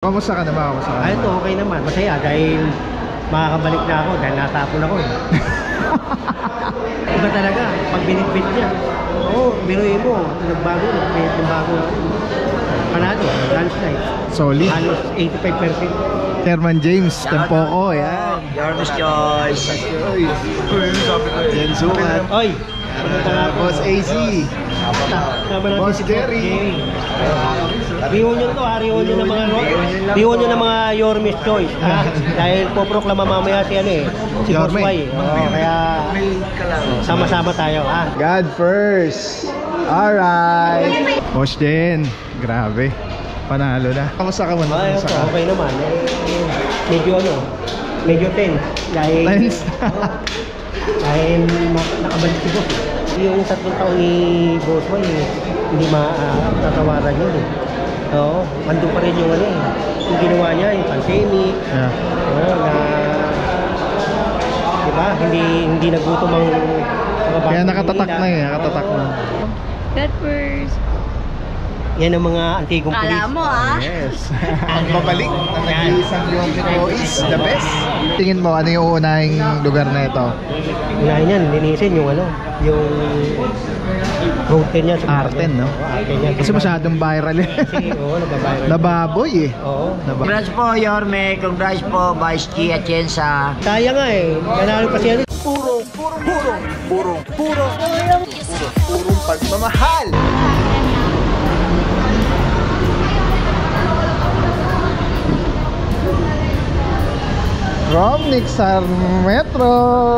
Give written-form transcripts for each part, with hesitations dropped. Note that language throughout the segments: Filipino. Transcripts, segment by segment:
Kamusta ka na ba? Kamusta ka na? Ay, ito okay naman. Masaya dahil makakabalik na ako dahil natapon ako eh. Iba talaga, pag binitbit niya. Oo, biruin mo, nagbago panalo, landslide. Solid. Halos 85%. Sherman James, Tempoco, yan. Jarvis Choice. Yan, sukat. Oy! Boss AC. Boss Jerry. Reunion to ha, reunion ng mga Yormis Choice ha? Dahil poproklama mamaya si ano eh, si Yorme. Boss Y. Kaya sama-sama tayo ha. God first. Alright. Boss Jen, grabe. Panalo na. Kamusta ka muna? Ay, Kamusta ka? okay naman. Medyo tense. Dahil, Tense? dahil nakabalik si Boss. Yung 3 taon ni Boss Y, hindi matatawaran yun eh. Oo, andun pa rin yung ano eh. Yung ginawa niya, yung pandemic. Yeah. Oo, na... Diba? Hindi nagutom ang mga bata. Kaya nakatatak na eh. Nakatatak na. God first. Yan ang mga antigong pulis. Kala mo ah. Yes. Pagbabalik ng nag-iisang Leon is the best. Tingin mo, ano yung unahing lugar na ito? Unahin yan, linisin yung ano, yung route niya. Arten, no? Arten niya. Kasi masyadong viral eh. Kasi, oo, nababiral. Nababoy eh. Oo. Congrats po, Yorme. Congrats po, Vice Chi Atienza. Kaya nga eh, nanalo pa siya. Purong pagmamahal. From Nixar Metro.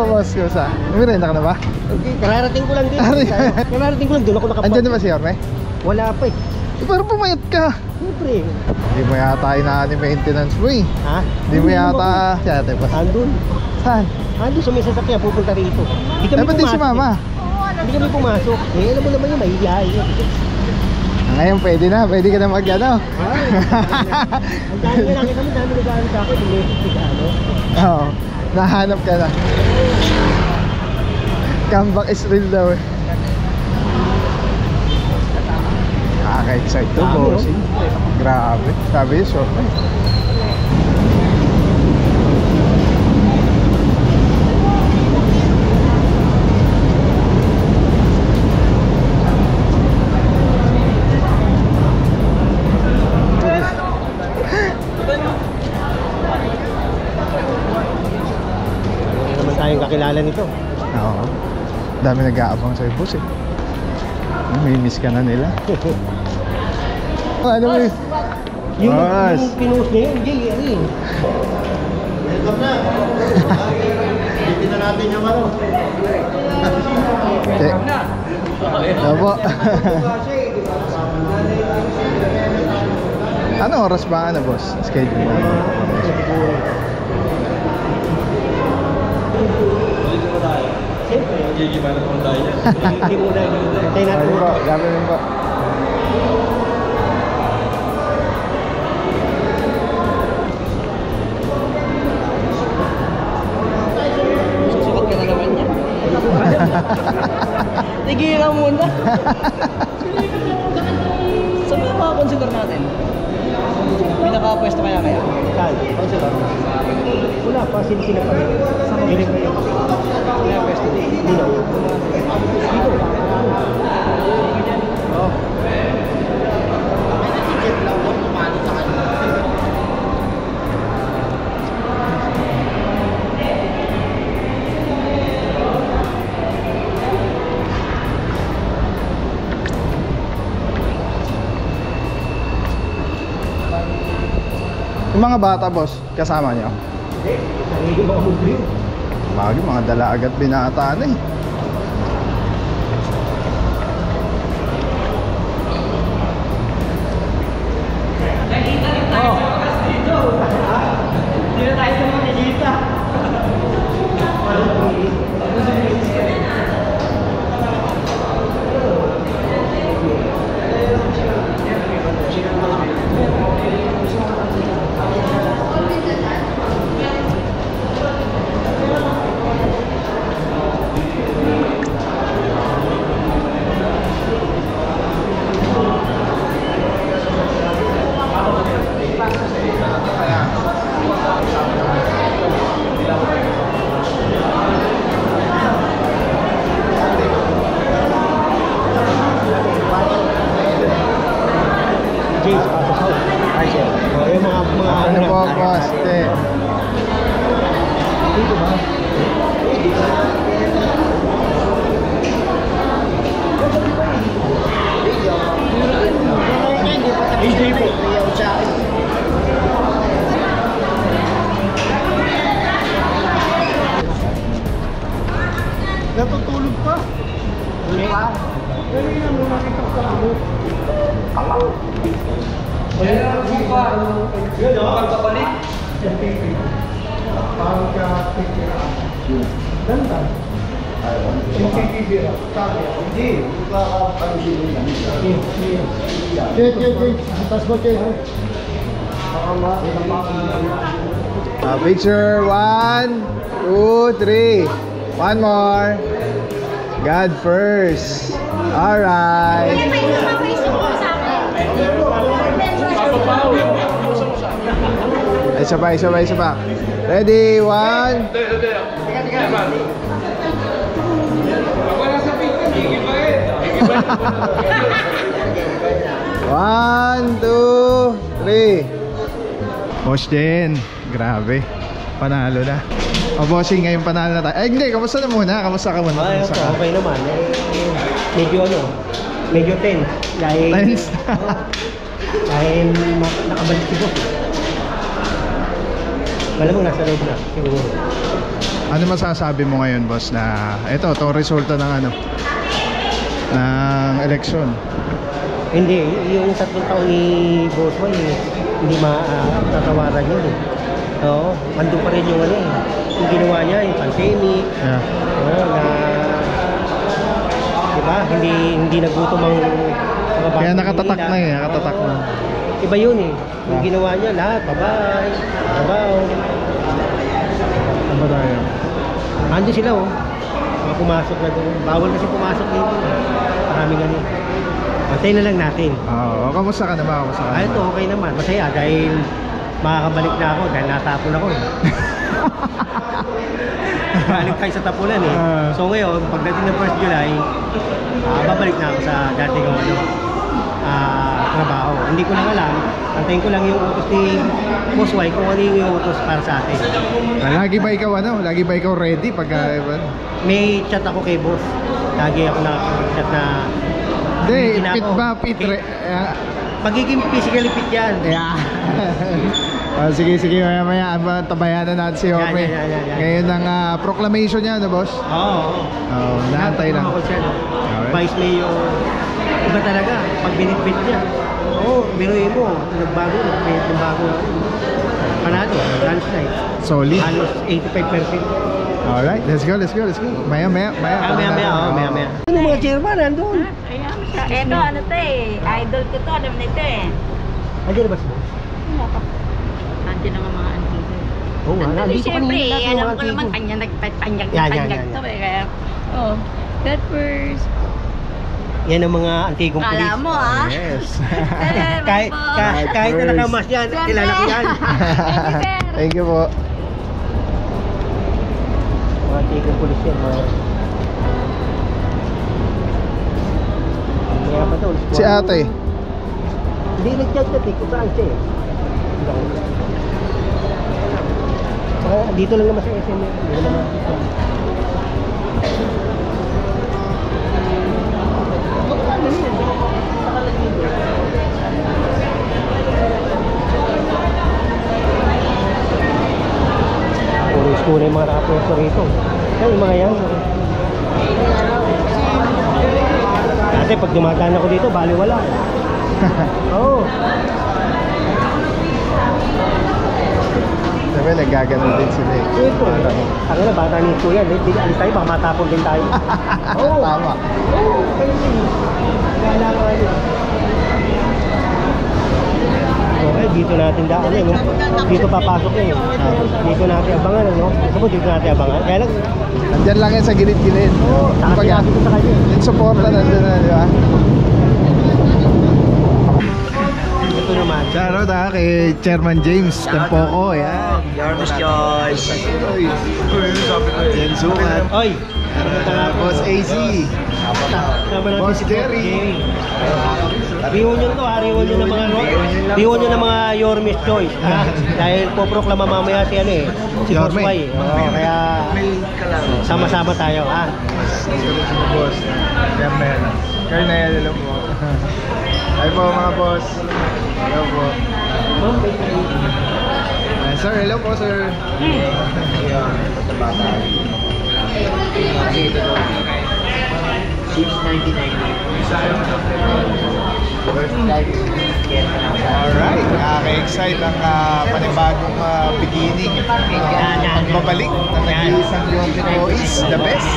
Boss ko sa. Umirenda ka na ba? Okay, kararating ko lang din. Kararating ko lang doon ako nakapag. Andyan na ba si Yorme? Wala pa eh. Pero pumayat ka. Siyempre. Hindi mo yata inaani maintenance mo eh. Ha? Hindi mo yata. Siya ate pa. Andun. Saan? Andun sa may sasakyan, pupunta rito. Di kami Dapat din si pumasok mama. eh. Hindi kami pumasok. Eh, alam mo naman yung mahihiyain. Ngayon pwede na. Pwede ka na mag-ano. Ang dami nga nakita mo, dami nag-ano sa akin. Ano? Oo. Nahanap ka na. Comeback is real daw eh. Nakaka-excite to, boss. Grabe. Sabi yun, so. Naman tayong kakilala nito. Oo. Dami nag-aabang sa'yo, boss eh. May miss ka na nila. Ano mo eh? Yung Boss. pinost niya yun, Jay, ano yun? Welcome na. Hindi na natin yung ano. Check. Opo. Ano oras ba ano, boss? Schedule mo. Siyempre. Hindi muna. Tayo natin Ayun po, muna. gabi rin po. Susukat ka na naman niya. Tigilan muna. Saan ba yung mga consular natin? May nakapwesto kaya? Saan? Consular? Wala pa, sila pa. Hindi pa yun. May pwesto din. Hindi na. Dito. Oh. Yung mga bata, boss, kasama niyo? Hindi. Sarili mga mubli. Mga dalaga at binata na eh. Hindi na tayo sa mga nagita. Ano po, poste? Dito ba? Hindi po. Natutulog pa. Hindi pa. Kanina mo nakita sa ako. Pagkabalik. Parang ka picture. Ganda. Hindi. Atas mo, Che. Picture 1, 2, 3. One more. God first. Alright. Isa pa. Ready? 1. One, two, three. Boss din. Grabe. Panalo na. O bossing, ngayon panalo na tayo. Eh hindi, kamusta na muna? Kamusta ka muna? Ay, Kamusta ka? okay naman. Medyo tense. Dahil, Tense? dahil nakabalik si boss. Malamang nasa loob na, siguro. Ano masasabi mo ngayon, boss, na ito, to resulta ng ano? Ng eleksyon. Hindi, yung 3 taon ni Boss Boy, hindi matatawaran yun eh. Oo, andun pa rin yung ano eh. Yung ginawa niya, yung pandemic. Yeah. Oo, na... Diba? Hindi nagutom ang mga bata. Kaya nakatatak na eh, nakatatak na. Iba yun eh. Yung ginawa niya, lahat, babay, trabaho. Ano ba tayo? Andun sila oh. Mga pumasok na doon. Bawal kasi pumasok dito. Maraming ganun. Antayin na lang natin. Oo, kamusta ka na ba? Kamusta ka na Ay, ba? ito okay naman. Masaya dahil makakabalik na ako dahil natapon ako eh. Balik tayo sa tapunan eh. So ngayon, pagdating ng 1st July, babalik na ako sa dati kong trabaho. Hindi ko lang alam. Antayin ko lang yung utos ni Boss Y kung ano yung utos para sa atin. Lagi ba ikaw ano? Lagi ba ikaw ready pagka... May chat ako kay Boss. Lagi ako nakakapag-chat na Hindi, na fit ako. ba? Fit Magiging physically fit yan. Yeah. Sige, maya tabayanan natin si Orme. Yan. Ngayon ang proclamation niya, no, boss? Oo. Oo, naantay lang. Ako siya, no? Okay. Vice Mayor. Iba talaga, pag binitbit niya. Oo, biruin mo. Nagbago ng bago. Panalo, landslide. Solid. Halos 85%. Alright, let's go. Maya. Maya. Ano mga chairman, nandun? Ayan. Ito, ano to eh. Idol ko to. Alam nito eh. Andiyan na ba siya? Nandiyan ang mga antigo. Oo nga, nandito Siyempre, kanina lahat yung alam mga ko naman antigo. kanya nagpanyag Yan. to eh. Kaya, oh, that first. Yan ang mga antigong pulis. Alam mo ah. Yes. Kahit na nakamas yan, kilala ko yan. Thank you po. Mga antigong pulis yan. Kaya pa doon. Si ate. Hindi nag-chat eh, kung saan siya eh. Dito lang naman sa SM eh. Dito naman dito. Puro na yung mga nakapuesto rito. Kaya yung mga yan. Kasi pag dumadaan ako dito, bali wala. Oo. Sabi, nagaganon din sila eh. Ito. Ano na, bata ni Kuya. Alis tayo, baka matapon din tayo. Oo. Tama. Oo. Kaya nga yun. Okay, dito natin daan eh, no? Dito papasok eh. Dito natin abangan, no? Gusto mo dito natin abangan? Kaya lang, Nandyan lang yan sa gilid-gilid. sabi natin ito sa kanya. Yung supporta nandun na, di ba? Ito naman. Shoutout kay Chairman James Tempoco. Yan. Jarvis Choice. Yan, sukat. Oy! Boss AC. Sama natin Boss si Jerry. Jerry. Reunion to ha, reunion ng mga reunion ng mga Yorme's Choice. Dahil poproklama mamaya si ano eh, si Boss Yorme. Y. Oo, kaya sama-sama tayo ha. Boss. Carmela. Carmela, hello po. Hi po mga boss. Hello po. Sir, hello po sir. Alright, nakaka-excite ang panibagong beginning. Pagbabalik ng nag-iisang Yorme Boys, the best.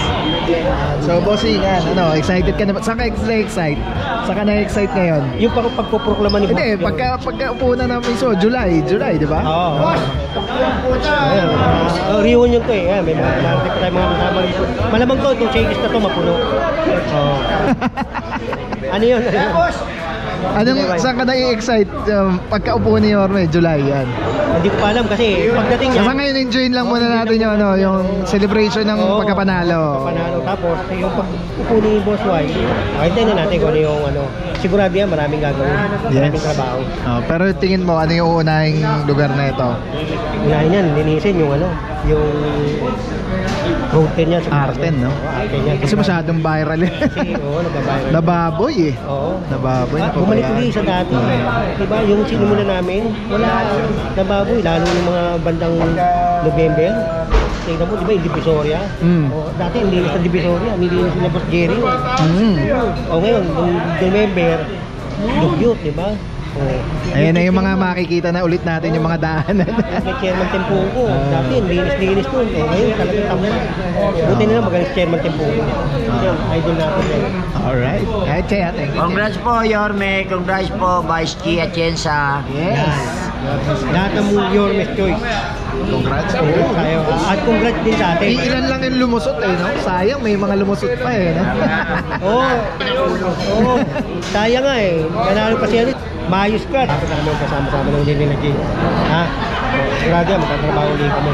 So bossing, ano, excited ka na ba? Saan ka na-excite? Saan ka na-excite ngayon? Yung pagpoproklama ni Boss. Hindi, pagka upo na namin July, di ba? Oo. Reunion to eh. May marami pa tayong mga kasama. Malamang to, itong changes na to mapuno. Oo. Ano yun? Saan ka na-excite pagka upo ni Yorme, July yan? Hindi ko pa alam kasi pagdating niya. Kasi ngayon enjoyin lang muna natin yung, yung celebration ng pagkapanalo. Pagkapanalo. Tapos yung pag-upo ni Boss Y, hintayin na natin kung ano yung ano. Sigurado yan, maraming gagawin. Maraming trabaho. Pero tingin mo, ano yung unahing lugar na ito? Unahin yan, linisin yung ano, yung routine niya. Arten, no? Arten niya. Kasi masyadong viral eh. Kasi, oo, nababayan. Nababoy eh. Oo. Nababoy. Bumalik ulit sa dati. Diba, yung sinimula namin, wala nababoy. Lalo yung mga bandang November. Tingnan mo, diba, yung Divisoria? Dati, hindi sa Divisoria. Hindi na Boss Jerry. O ngayon, yung November, dugyot, diba? Ayan na yung mga makikita na ulit natin yung mga daanan. May chairman Tempungo. Dati, linis-linis nun. Ngayon, talagang tama. Buti nila magaling si chairman Tempungo. Yan, idol natin yan. Alright. Kaya, thank you. Congrats po, Yorme. Congrats po, Vice Chi Atienza. Yes. Lahat ng Yorme's Choice. Congrats. Oo, tayo. At congrats din sa atin. Ilan lang yung lumusot eh, no? Sayang, may mga lumusot pa eh, no? Oo. Sayang nga eh. Nanalo pa siya ulit. Maayos ka. Dapat na kami kasama-sama ng hindi nila Jay. Ha? Sigurado yan, magtatrabaho ulit kami.